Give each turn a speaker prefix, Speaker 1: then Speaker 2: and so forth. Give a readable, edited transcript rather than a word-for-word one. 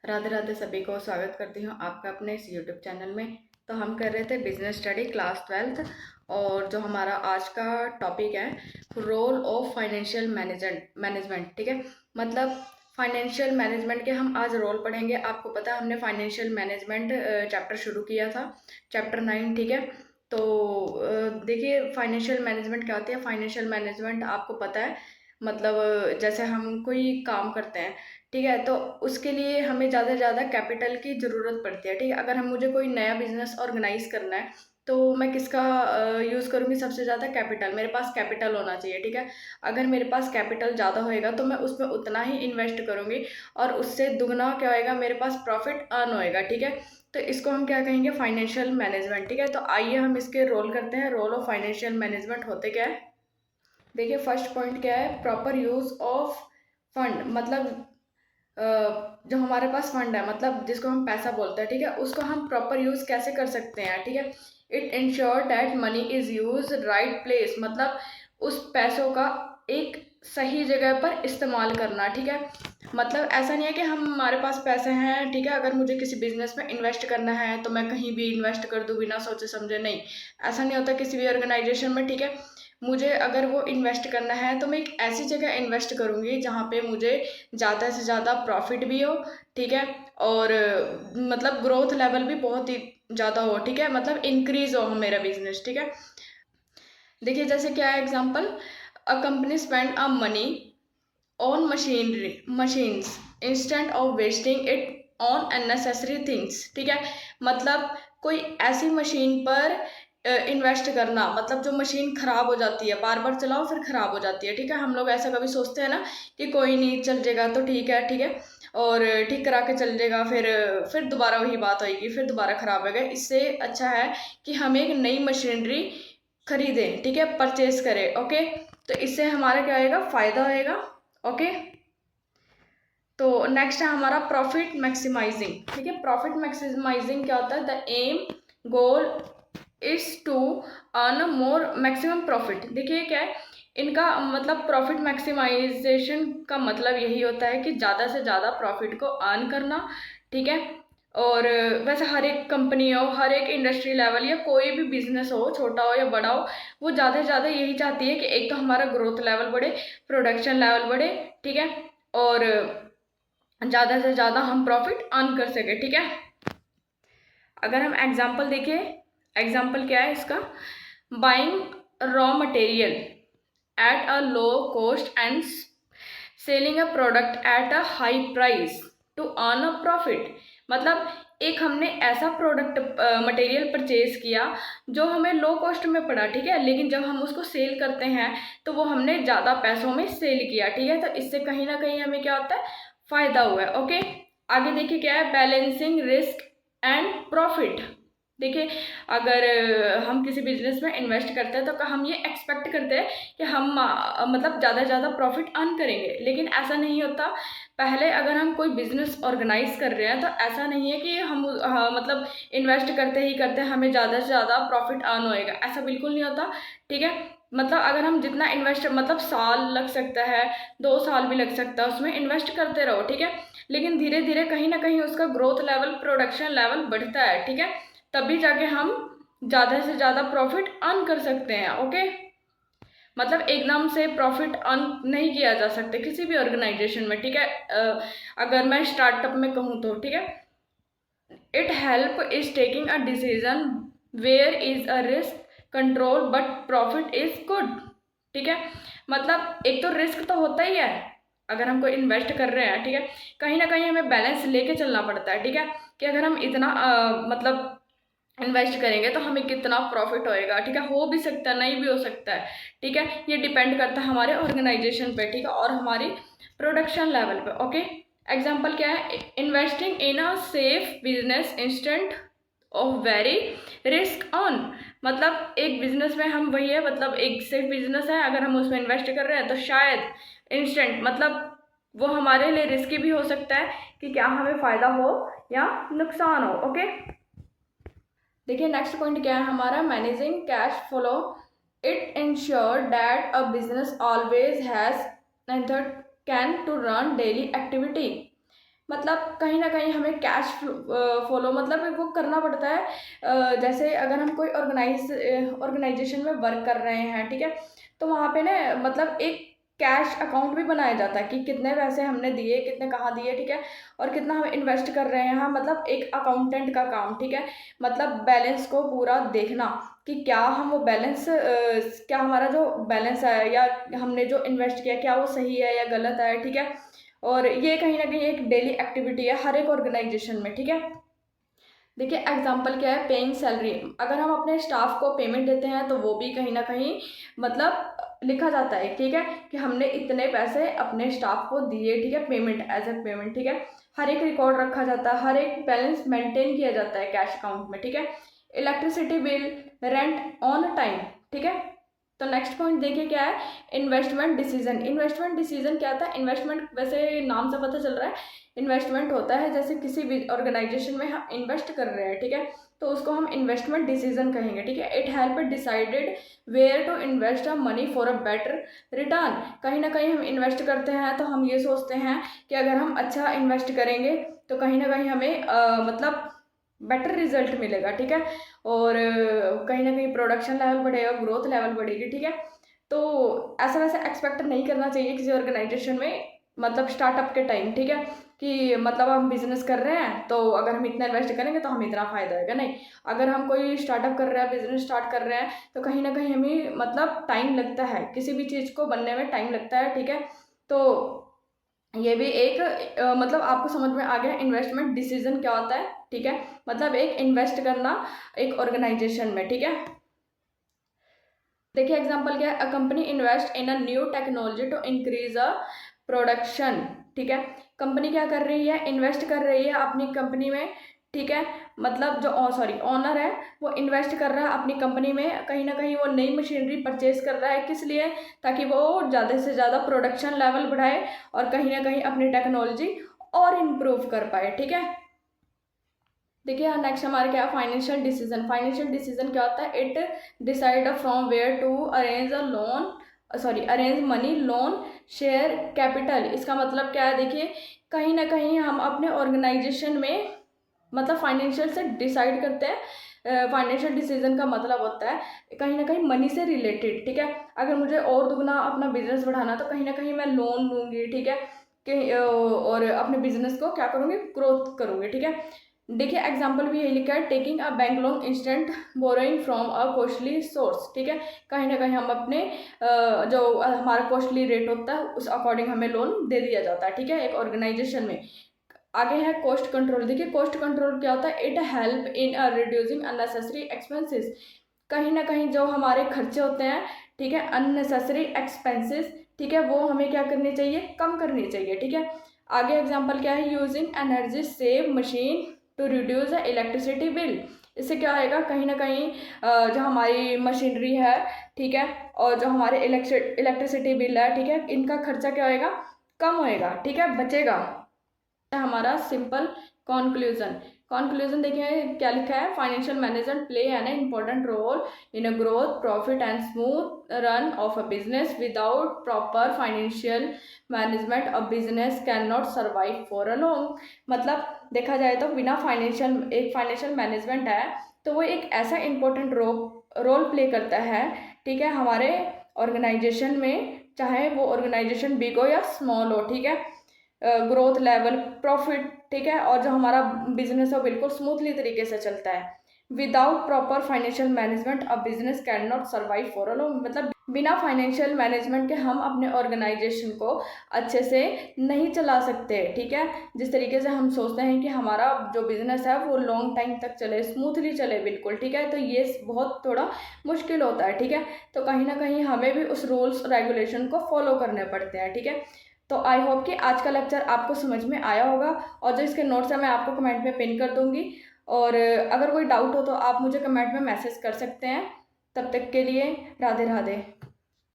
Speaker 1: राधे राधे, सभी को स्वागत करती हूँ आपका अपने इस यूट्यूब चैनल में। तो हम कर रहे थे बिजनेस स्टडी क्लास 12th। और जो हमारा आज का टॉपिक है, रोल ऑफ फाइनेंशियल मैनेजमेंट। ठीक है, मतलब फाइनेंशियल मैनेजमेंट के हम आज रोल पढ़ेंगे। आपको पता है हमने फाइनेंशियल मैनेजमेंट चैप्टर शुरू किया था, चैप्टर 9। ठीक है, तो देखिए फाइनेंशियल मैनेजमेंट क्या होती है। फाइनेंशियल मैनेजमेंट आपको पता है, मतलब जैसे हम कोई काम करते हैं, ठीक है, तो उसके लिए हमें ज़्यादा से ज़्यादा कैपिटल की ज़रूरत पड़ती है। ठीक है, अगर हम मुझे कोई नया बिजनेस ऑर्गेनाइज करना है तो मैं किसका यूज़ करूँगी? सबसे ज़्यादा कैपिटल। मेरे पास कैपिटल होना चाहिए। ठीक है, अगर मेरे पास कैपिटल ज़्यादा होएगा तो मैं उसमें उतना ही इन्वेस्ट करूँगी और उससे दुगना क्या होएगा, मेरे पास प्रॉफिट अर्न होएगा। ठीक है, तो इसको हम क्या कहेंगे? Financial management. ठीक है, तो आइए हम इसके रोल करते हैं। रोल ऑफ फाइनेंशियल मैनेजमेंट होते क्या है, देखिए फर्स्ट पॉइंट क्या है, प्रॉपर यूज़ ऑफ फंड। मतलब जो हमारे पास फंड है, मतलब जिसको हम पैसा बोलते हैं, ठीक है, उसको हम प्रॉपर यूज़ कैसे कर सकते हैं? ठीक है, it insure that money is use right place. मतलब उस पैसों का एक सही जगह पर इस्तेमाल करना। ठीक है, मतलब ऐसा नहीं है कि हमारे पास पैसे हैं, ठीक है, अगर मुझे किसी बिजनेस में इन्वेस्ट करना है तो मैं कहीं भी इन्वेस्ट कर दूँ बिना सोचे समझे। नहीं, ऐसा नहीं होता किसी भी ऑर्गेनाइजेशन में। ठीक है, मुझे अगर वो इन्वेस्ट करना है तो मैं एक ऐसी जगह इन्वेस्ट करूँगी जहाँ पे मुझे ज़्यादा से ज़्यादा प्रॉफिट भी हो। ठीक है, और मतलब ग्रोथ लेवल भी बहुत ही ज़्यादा हो। ठीक है, मतलब इंक्रीज हो मेरा बिजनेस। ठीक है, देखिए जैसे क्या है example, a company spend a money on machines instant of wasting it on unnecessary things. ठीक है, मतलब कोई ऐसी मशीन पर इन्वेस्ट करना, मतलब जो मशीन खराब हो जाती है, बार बार चलाओ फिर खराब हो जाती है। ठीक है, हम लोग ऐसा कभी सोचते हैं ना कि कोई नहीं, चल जाएगा तो ठीक है, ठीक है, और ठीक करा के चल जाएगा, फिर दोबारा वही बात होगी, फिर दोबारा खराब होगा। इससे अच्छा है कि हम एक नई मशीनरी खरीदें। ठीक है, परचेज करें। ओके, तो इससे हमारा क्या होएगा, फायदा होएगा। ओके, तो नेक्स्ट है हमारा प्रॉफिट मैक्सिमाइजिंग। ठीक है, प्रॉफिट मैक्सिमाइजिंग क्या होता है? The aim goal is to earn more maximum profit. देखिए क्या है इनका मतलब, प्रॉफिट मैक्सिमाइजेशन का मतलब यही होता है कि ज़्यादा से ज़्यादा प्रॉफिट को अर्न करना। ठीक है, और वैसे हर एक कंपनी हो, हर एक इंडस्ट्री लेवल या कोई भी बिजनेस हो, छोटा हो या बड़ा हो, वो ज़्यादा से ज़्यादा यही चाहती है कि एक तो हमारा ग्रोथ लेवल बढ़े, प्रोडक्शन लेवल बढ़े। ठीक है, और ज़्यादा से ज़्यादा हम प्रॉफिट अर्न कर सके। ठीक है, अगर हम एग्जाम्पल देखें, एग्जाम्पल क्या है इसका, buying raw material at a low cost and selling a product at a high price to earn a profit. मतलब एक हमने ऐसा प्रोडक्ट मटेरियल परचेज किया जो हमें लो कॉस्ट में पड़ा। ठीक है, लेकिन जब हम उसको सेल करते हैं तो वो हमने ज़्यादा पैसों में सेल किया। ठीक है, तो इससे कहीं ना कहीं हमें क्या होता है, फायदा हुआ है। ओके, आगे देखिए क्या है, बैलेंसिंग रिस्क एंड प्रॉफिट। देखिए अगर हम किसी बिजनेस में इन्वेस्ट करते हैं तो हम ये एक्सपेक्ट करते हैं कि हम मतलब ज़्यादा से ज़्यादा प्रॉफिट अर्न करेंगे, लेकिन ऐसा नहीं होता। पहले अगर हम कोई बिजनेस ऑर्गेनाइज कर रहे हैं तो ऐसा नहीं है कि हम मतलब इन्वेस्ट करते ही करते हमें ज़्यादा से ज़्यादा प्रॉफिट अर्न होएगा, ऐसा बिल्कुल नहीं होता। ठीक है, मतलब अगर हम जितना इन्वेस्ट, मतलब साल लग सकता है, 2 साल भी लग सकता है, उसमें इन्वेस्ट करते रहो। ठीक है, लेकिन धीरे धीरे कहीं ना कहीं उसका ग्रोथ लेवल, प्रोडक्शन लेवल बढ़ता है। ठीक है, तभी जाके हम ज़्यादा से ज़्यादा प्रॉफिट अर्न कर सकते हैं। ओके, मतलब एकदम से प्रॉफिट अर्न नहीं किया जा सकता किसी भी ऑर्गेनाइजेशन में। ठीक है, अगर मैं स्टार्टअप में कहूँ तो, ठीक है, it help is taking a decision where is a risk control but profit is good. ठीक है, मतलब एक तो रिस्क तो होता ही है, अगर हम कोई इन्वेस्ट कर रहे हैं, ठीक है, कहीं ना कहीं हमें बैलेंस लेके चलना पड़ता है। ठीक है, कि अगर हम इतना मतलब इन्वेस्ट करेंगे तो हमें कितना प्रॉफिट होएगा। ठीक है, हो भी सकता है, नहीं भी हो सकता है। ठीक है, ये डिपेंड करता है हमारे ऑर्गेनाइजेशन पे, ठीक है, और हमारी प्रोडक्शन लेवल पे। ओके, एग्जांपल क्या है, investing in a safe business instant of very risk on. मतलब एक बिजनेस में हम, वही है, मतलब एक सेफ बिजनेस है, अगर हम उसमें इन्वेस्ट कर रहे हैं तो शायद इंस्टेंट, मतलब वो हमारे लिए रिस्की भी हो सकता है कि क्या हमें फायदा हो या नुकसान हो। ओके, देखिए नेक्स्ट पॉइंट क्या है हमारा, managing cash flow. It insure that a business always has method can to run daily activity मतलब कहीं ना कहीं हमें कैश फॉलो मतलब वो करना पड़ता है। जैसे अगर हम कोई ऑर्गेनाइजेशन में वर्क कर रहे हैं, ठीक है, तो वहाँ पे ना मतलब एक कैश अकाउंट भी बनाया जाता है कि कितने पैसे हमने दिए, कितने कहाँ दिए, ठीक है, और कितना हम इन्वेस्ट कर रहे हैं। हाँ, मतलब एक अकाउंटेंट का काम, ठीक है, मतलब बैलेंस को पूरा देखना कि क्या हम वो बैलेंस क्या हमारा जो बैलेंस है या हमने जो इन्वेस्ट किया क्या वो सही है या गलत है, ठीक है। और ये कहीं ना कहीं एक डेली एक्टिविटी है हर एक ऑर्गेनाइजेशन में, ठीक है। देखिए एग्जाम्पल क्या है, पेइंग सैलरी। अगर हम अपने स्टाफ को पेमेंट देते हैं तो वो भी कहीं ना कहीं मतलब लिखा जाता है, ठीक है, कि हमने इतने पैसे अपने स्टाफ को दिए, ठीक है, पेमेंट एज ए पेमेंट, ठीक है। हर एक रिकॉर्ड रखा जाता है, हर एक बैलेंस मेंटेन किया जाता है कैश अकाउंट में, ठीक है। Electricity bill, rent on time, ठीक है। तो नेक्स्ट पॉइंट देखिए क्या है, इन्वेस्टमेंट डिसीजन। इन्वेस्टमेंट डिसीजन क्या था, इन्वेस्टमेंट वैसे नाम से पता चल रहा है, इन्वेस्टमेंट होता है जैसे किसी भी ऑर्गेनाइजेशन में हम इन्वेस्ट कर रहे हैं, ठीक है, तो उसको हम इन्वेस्टमेंट डिसीजन कहेंगे, ठीक है। It help decided where to invest a money for a better return. कहीं ना कहीं हम इन्वेस्ट करते हैं तो हम ये सोचते हैं कि अगर हम अच्छा इन्वेस्ट करेंगे तो कहीं ना कहीं हमें मतलब बेटर रिजल्ट मिलेगा, ठीक है, और कहीं ना कहीं प्रोडक्शन लेवल बढ़ेगा, ग्रोथ लेवल बढ़ेगी, ठीक है। तो ऐसा वैसा एक्सपेक्ट नहीं करना चाहिए किसी ऑर्गेनाइजेशन में, मतलब स्टार्टअप के टाइम, ठीक है, कि मतलब हम बिजनेस कर रहे हैं तो अगर हम इतना इन्वेस्ट करेंगे तो हमें इतना फायदा होगा, नहीं। अगर हम कोई स्टार्टअप कर रहे हैं, बिजनेस स्टार्ट कर रहे हैं, तो कहीं ना कहीं हमें मतलब टाइम लगता है, किसी भी चीज़ को बनने में टाइम लगता है, ठीक है। तो ये भी एक मतलब आपको समझ में आ गया इन्वेस्टमेंट डिसीजन क्या होता है, ठीक है, मतलब एक इन्वेस्ट करना एक ऑर्गेनाइजेशन में, ठीक है। देखिए एग्जांपल क्या है, a company invest in a new technology to increase a production, ठीक है। कंपनी क्या कर रही है, इन्वेस्ट कर रही है अपनी कंपनी में, ठीक है, मतलब जो सॉरी ओनर है वो इन्वेस्ट कर रहा है अपनी कंपनी में, कहीं ना कहीं वो नई मशीनरी परचेज कर रहा है, किस लिए, ताकि वो ज़्यादा से ज़्यादा प्रोडक्शन लेवल बढ़ाए और कहीं ना कहीं अपनी टेक्नोलॉजी और इम्प्रूव कर पाए, ठीक है। देखिए नेक्स्ट हमारे क्या, फाइनेंशियल डिसीजन। फाइनेंशियल डिसीजन क्या होता है, it decide from where to arrange a loan, sorry arrange money, loan, share capital. इसका मतलब क्या है, देखिए कहीं ना कहीं हम अपने ऑर्गेनाइजेशन में मतलब फाइनेंशियल से डिसाइड करते हैं। फाइनेंशियल डिसीजन का मतलब होता है कहीं ना कहीं मनी से रिलेटेड, ठीक है। अगर मुझे और दुगना अपना बिजनेस बढ़ाना तो कहीं ना कहीं मैं लोन लूँगी, ठीक है, कि और अपने बिजनेस को क्या करूँगी, ग्रोथ करूँगी, ठीक है। देखिए एग्जाम्पल भी यही लिखा है, taking a bank loan instant borrowing from a costly source, ठीक है। कहीं ना कहीं हम अपने जो हमारा कॉस्टली रेट होता है उस अकॉर्डिंग हमें लोन दे दिया जाता है, ठीक है, एक ऑर्गेनाइजेशन में। आगे है कॉस्ट कंट्रोल। देखिए कॉस्ट कंट्रोल क्या होता है, it help in reducing unnecessary expenses. कहीं ना कहीं जो हमारे खर्चे होते हैं, ठीक है, अननेसेसरी एक्सपेंसेस, ठीक है, वो हमें क्या करनी चाहिए, कम करनी चाहिए, ठीक है। आगे एग्जांपल क्या है, using energy save machine to reduce the electricity bill. इससे क्या होएगा, कहीं ना कहीं जो हमारी मशीनरी है, ठीक है, और जो हमारे इलेक्ट्रिसिटी बिल है, ठीक है, इनका खर्चा क्या होएगा, कम होएगा, ठीक है, बचेगा। हमारा सिंपल कॉन्क्लूजन। कॉन्क्लूजन देखिए क्या लिखा है, financial management play an important role in a growth, profit and smooth run of a business. Without proper financial management a business can not survive for a long. मतलब देखा जाए तो बिना financial, एक फाइनेंशियल मैनेजमेंट है तो वो एक ऐसा इंपॉर्टेंट रोल प्ले करता है, ठीक है, हमारे ऑर्गेनाइजेशन में, चाहे वो ऑर्गेनाइजेशन बिग हो या स्मॉल हो, ठीक है, ग्रोथ लेवल, प्रॉफिट, ठीक है, और जो हमारा बिजनेस है बिल्कुल स्मूथली तरीके से चलता है। Without proper financial management a business can not survive for a long. मतलब बिना फाइनेंशियल मैनेजमेंट के हम अपने ऑर्गेनाइजेशन को अच्छे से नहीं चला सकते, ठीक है। जिस तरीके से हम सोचते हैं कि हमारा जो बिजनेस है वो लॉन्ग टाइम तक चले, स्मूथली चले, बिल्कुल, ठीक है, तो ये बहुत थोड़ा मुश्किल होता है, ठीक है। तो कहीं ना कहीं हमें भी उस रूल्स रेगुलेशन को फॉलो करने पड़ते हैं, ठीक है। तो आई होप कि आज का लेक्चर आपको समझ में आया होगा, और जो इसके नोट्स हैं मैं आपको कमेंट में पिन कर दूंगी, और अगर कोई डाउट हो तो आप मुझे कमेंट में मैसेज कर सकते हैं। तब तक के लिए राधे राधे।